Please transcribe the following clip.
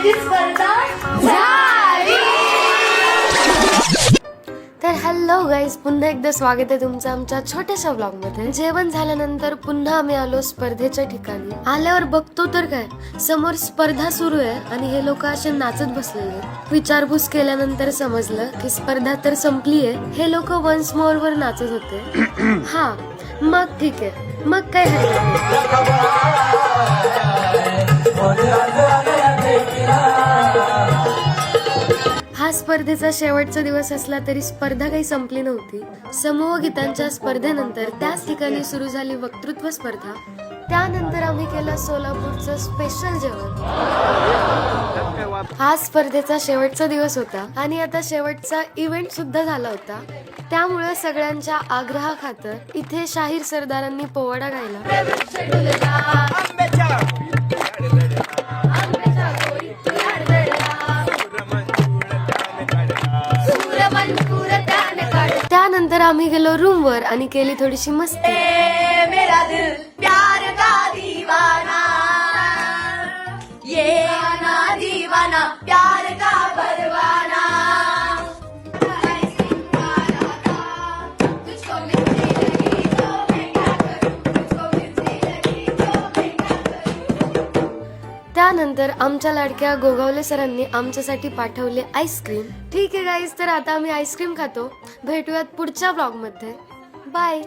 आमची स्पर्धा झाली. तर हॅलो गाईज, पुन्हा एकदा स्वागत आहे तुमचं आमच्या छोट्याशा ब्लॉग मध्ये. जेवण झाल्यानंतर पुन्हा आम्ही आलो स्पर्धेच्या ठिकाणी. आल्यावर बघतो तर काय, समोर स्पर्धा सुरू आहे आणि हे लोक असे नाचत बसलेले. विचारपूस केल्यानंतर समजलं की स्पर्धा तर संपली आहे. हे लोक वन्स मोर वर नाचत होते. हा, मग ठीक आहे, मग काय हा स्पर्धेचा शेवटचा दिवस असला तरी स्पर्धा काही संपली नव्हती. समूह गीतांच्या स्पर्धेनंतर त्याच ठिकाणी सुरू झाली वक्तृत्व स्पर्धा. त्यानंतर आम्ही केलं सोलापूरचं स्पेशल जेवण. हा स्पर्धेचा शेवटचा दिवस होता आणि आता शेवटचा इव्हेंट सुद्धा झाला होता. त्यामुळे सगळ्यांच्या आग्रहाखातर इथे शाहीर सरदारांनी पोवाडा गायला. त्यानंतर आम्ही गेलो रूम वर आणि केली थोडीशी मस्ती. मेरा दिल प्यार का दीवाना, ये आना दीवाना, प्यार का परवाना. त्यानंतर आमच्या लाडक्या गोगावले सरांनी आमच्यासाठी पाठवले आईस्क्रीम. ठीक आहे गाईज, तर आता आम्ही आईस्क्रीम खातो. भेटूयात पुढच्या ब्लॉग मध्ये. बाय.